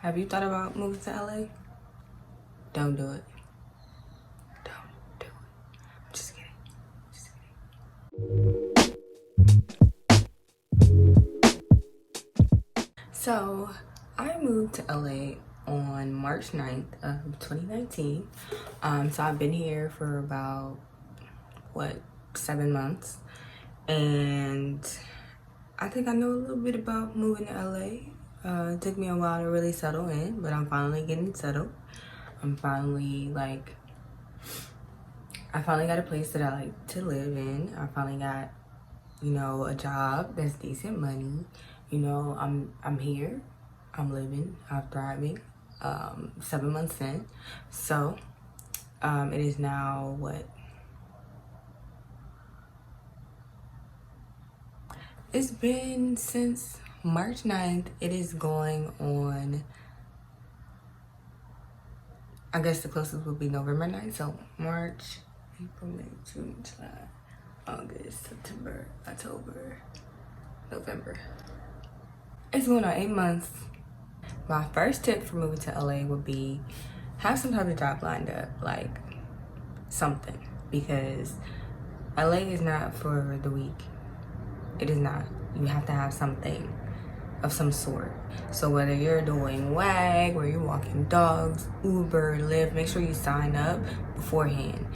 Have you thought about moving to LA? Don't do it. Don't do it. I'm just kidding. Just kidding. So, I moved to LA on March 9th of 2019. So I've been here for about, 7 months. And I think I know a little bit about moving to LA. It took me a while to really settle in, but I'm finally getting settled. I finally got a place that I like to live in. I finally got, a job that's decent money. I'm here. I'm living. I'm thriving. 7 months in. So, it is now It's been since March 9th. It is going on, I guess the closest would be November 9th. So March, April, May, June, July, August, September, October, November. It's going on 8 months. My first tip for moving to LA would be have some type of job lined up, like something, because LA is not for the weak. It is not. You have to have something of some sort. So whether you're doing WAG, where you're walking dogs, Uber, Lyft, make sure you sign up beforehand.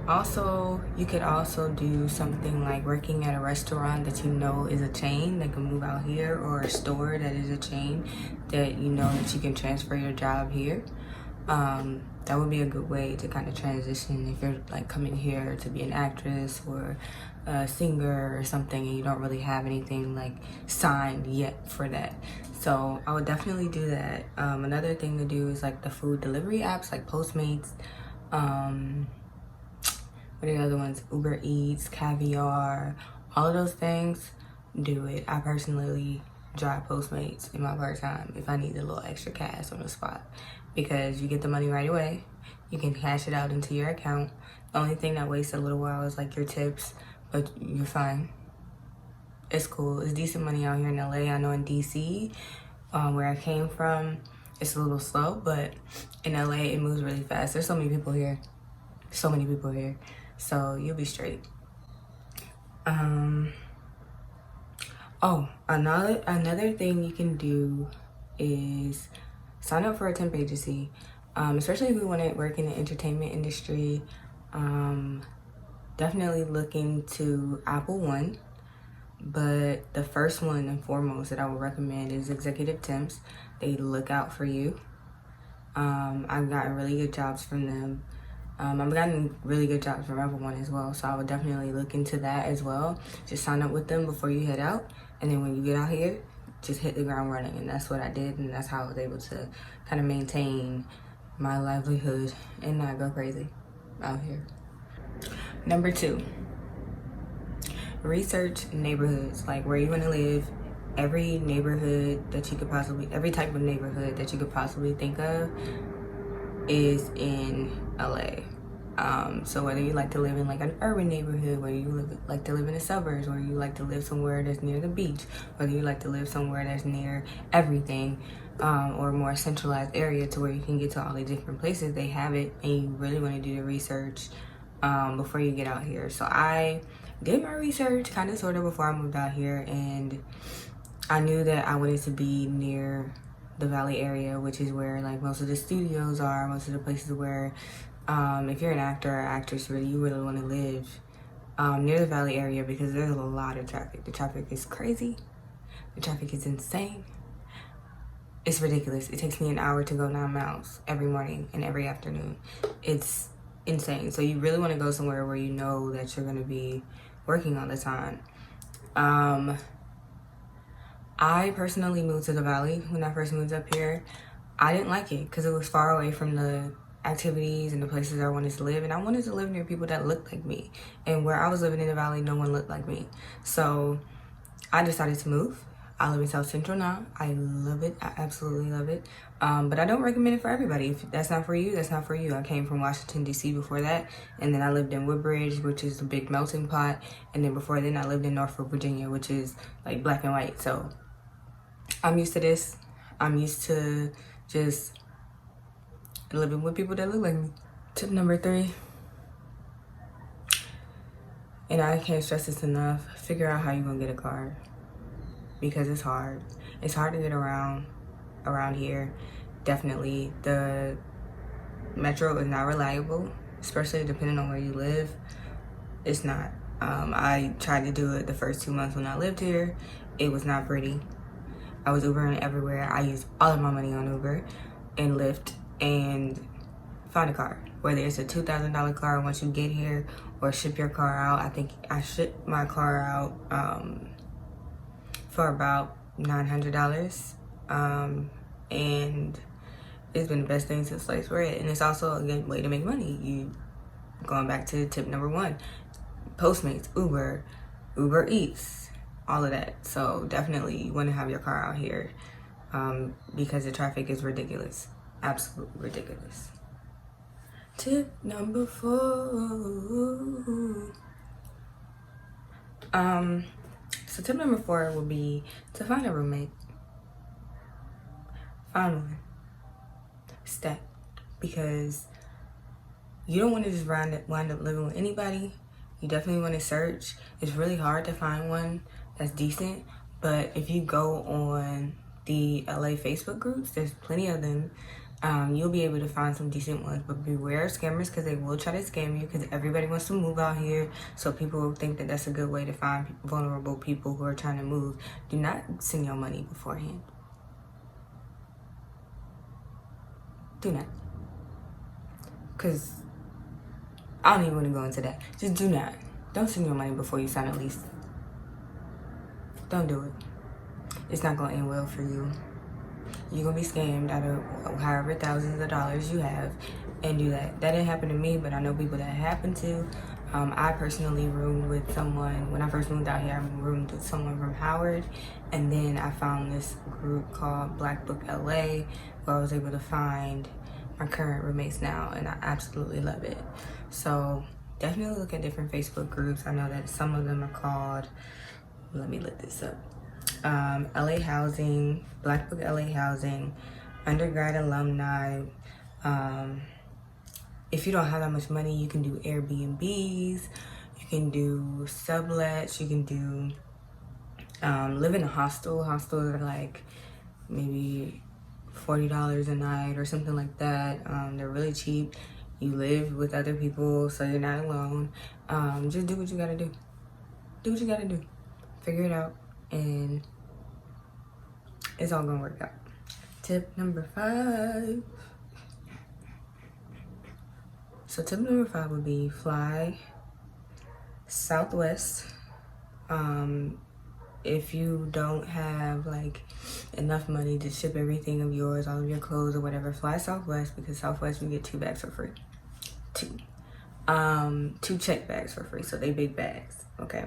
Also, you could also do something like working at a restaurant that you know is a chain that can move out here, or a store that is a chain that you know that you can transfer your job here. That would be a good way to kind of transition if you're like coming here to be an actress or a singer or something and you don't really have anything like signed yet for that. So I would definitely do that. Another thing to do is like the food delivery apps like Postmates, what are the other ones? Uber Eats, Caviar, all of those things, do it. I personally drive Postmates in my part time if I need a little extra cash on the spot, because you get the money right away. You can cash it out into your account. The only thing that wastes a little while is like your tips, but you're fine. It's cool. It's decent money out here in LA. I know in DC, where I came from, it's a little slow, but in LA it moves really fast. There's so many people here. So you'll be straight. Oh, another thing you can do is sign up for a temp agency, especially if you want to work in the entertainment industry. Definitely look into Apple One, but the first one and foremost that I would recommend is Executive Temps. They look out for you. I've gotten really good jobs from them. I've gotten really good jobs from Apple One as well, so I would definitely look into that as well. Just sign up with them before you head out, and then when you get out here, just hit the ground running. And that's what I did, and that's how I was able to kind of maintain my livelihood and not go crazy out here. Number 2, research neighborhoods, like where you want to live. Every neighborhood that you could possibly, every type of neighborhood that you could possibly think of is in LA. So whether you like to live in like an urban neighborhood, whether you like to live in the suburbs, or you like to live somewhere that's near the beach, whether you like to live somewhere that's near everything, or a more centralized area to where you can get to all the different places, they have it, and you really want to do the research before you get out here. So I did my research kind of sort of before I moved out here, and I knew that I wanted to be near the Valley area, which is where like most of the studios are, most of the places where if you're an actor or actress, you really want to live near the Valley area, because there's a lot of traffic. The traffic is crazy. The traffic is insane. It's ridiculous. It takes me an hour to go 9 miles every morning and every afternoon. It's insane. So you really want to go somewhere where you know that you're going to be working all the time. I personally moved to the Valley when I first moved up here. I didn't like it because it was far away from the activities and the places I wanted to live, and I wanted to live near people that looked like me. And where I was living in the Valley, no one looked like me. So I decided to move. I live in South Central now. I love it. I absolutely love it. But I don't recommend it for everybody. If that's not for you, that's not for you. I came from Washington, D.C. before that. And then I lived in Woodbridge, which is a big melting pot. And then before then, I lived in Norfolk, Virginia, which is like black and white. So I'm used to this. I'm used to just living with people that look like me. Tip number 3, and I can't stress this enough, figure out how you're gonna get a car, because it's hard. It's hard to get around here. Definitely, the metro is not reliable, especially depending on where you live. It's not. I tried to do it the first 2 months when I lived here. It was not pretty. I was Ubering everywhere. I used all of my money on Uber and Lyft and find a car. Whether it's a $2,000 car once you get here or ship your car out. I think I shipped my car out for about $900. And it's been the best thing since sliced bread. And it's also a good way to make money. You going back to tip number 1, Postmates, Uber Eats, all of that. So definitely you want to have your car out here because the traffic is ridiculous, absolutely ridiculous. Tip number 4. So tip number 4 would be to find a roommate. Find one. Step. Because you don't want to just wind up living with anybody. You definitely want to search. It's really hard to find one that's decent. But if you go on the LA Facebook groups, there's plenty of them. You'll be able to find some decent ones, but beware of scammers because they will try to scam you because everybody wants to move out here. So people will think that that's a good way to find vulnerable people who are trying to move. Do not send your money beforehand. Do not. Because I don't even want to go into that. Just do not. Don't send your money before you sign a lease. Don't do it. It's not going to end well for you. You're going to be scammed out of however thousands of dollars you have and do that. That didn't happen to me, but I know people that happened to. I personally roomed with someone. When I first moved out here, I roomed with someone from Howard. And then I found this group called Black Book LA where I was able to find my current roommates now, and I absolutely love it. So definitely look at different Facebook groups. I know that some of them are called, let me look this up. LA Housing, Black Book LA Housing, Undergrad Alumni. If you don't have that much money, you can do Airbnbs, you can do sublets, you can do live in a hostel. Hostels are like maybe $40 a night or something like that. They're really cheap. You live with other people, so you're not alone. Just do what you gotta do. Do what you gotta do. Figure it out, and it's all gonna work out. Tip number 5. So tip number 5 would be fly Southwest. If you don't have like enough money to ship everything of yours, all of your clothes or whatever, fly Southwest, because Southwest you get 2 bags for free. 2 check bags for free, so they big bags, okay?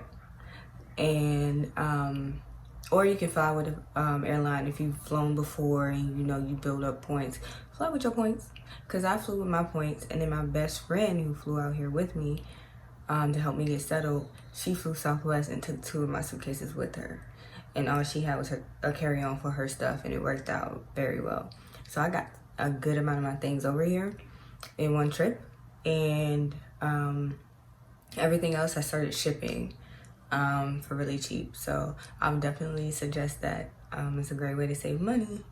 And or you can fly with an airline if you've flown before and you know you build up points. Fly with your points, because I flew with my points, and then my best friend who flew out here with me to help me get settled, she flew Southwest and took 2 of my suitcases with her, and all she had was a carry-on for her stuff, and it worked out very well. So I got a good amount of my things over here in one trip, and everything else I started shipping for really cheap. So I would definitely suggest that. It's a great way to save money.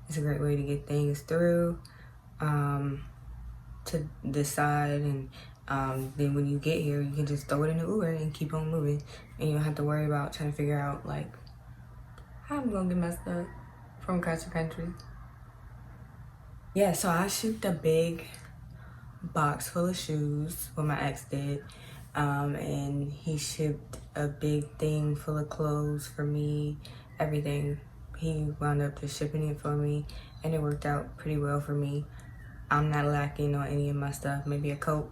It's a great way to get things through to decide, and then when you get here, you can just throw it in the Uber and keep on moving, and you don't have to worry about trying to figure out like how I'm gonna get my stuff from country to country. Yeah, so I shipped a big box full of shoes, what my ex did, and he shipped a big thing full of clothes for me, everything. He wound up just shipping it for me, and it worked out pretty well for me. I'm not lacking on any of my stuff. Maybe a coat,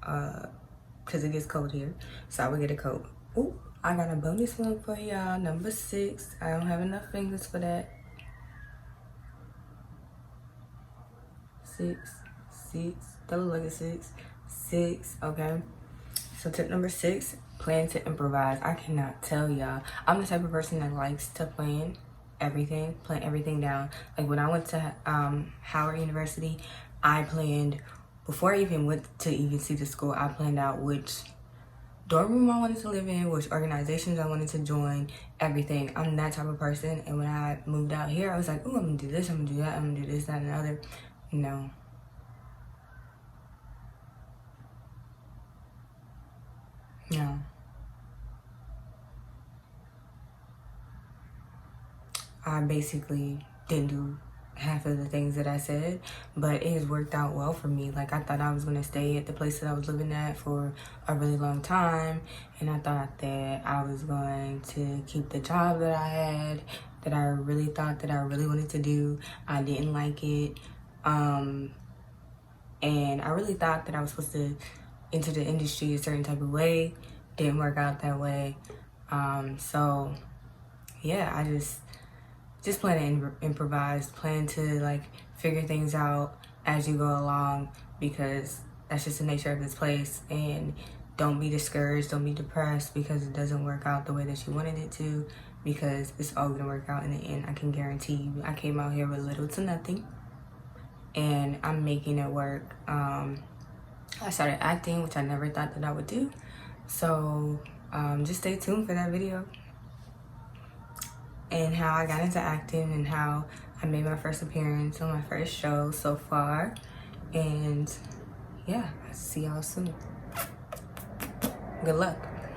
because it gets cold here, so I would get a coat. Ooh, I got a bonus one for y'all, number 6. I don't have enough fingers for that. 6, that looks like a 6, okay. So tip number 6, plan to improvise. I cannot tell y'all. I'm the type of person that likes to plan, plan everything down. Like when I went to Howard University, I planned, before I even went to even see the school, I planned out which dorm room I wanted to live in, which organizations I wanted to join, everything. I'm that type of person. And when I moved out here, I was like, oh, I'm gonna do this, I'm gonna do that, I'm gonna do this, that, and the other. No. No. I basically didn't do half of the things that I said, but it has worked out well for me. Like I thought I was gonna stay at the place that I was living at for a really long time, and I thought that I was going to keep the job that I had, that I really thought that I really wanted to do. I didn't like it, and I really thought that I was supposed to enter the industry a certain type of way. Didn't work out that way. So yeah, I just plan to improvise, plan to like figure things out as you go along, because that's just the nature of this place. And don't be discouraged, don't be depressed because it doesn't work out the way that you wanted it to, because it's all gonna work out in the end. I can guarantee you. I came out here with little to nothing, and I'm making it work. I started acting, which I never thought that I would do. So just stay tuned for that video, and how I got into acting and how I made my first appearance on my first show so far. And yeah, I'll see y'all soon. Good luck.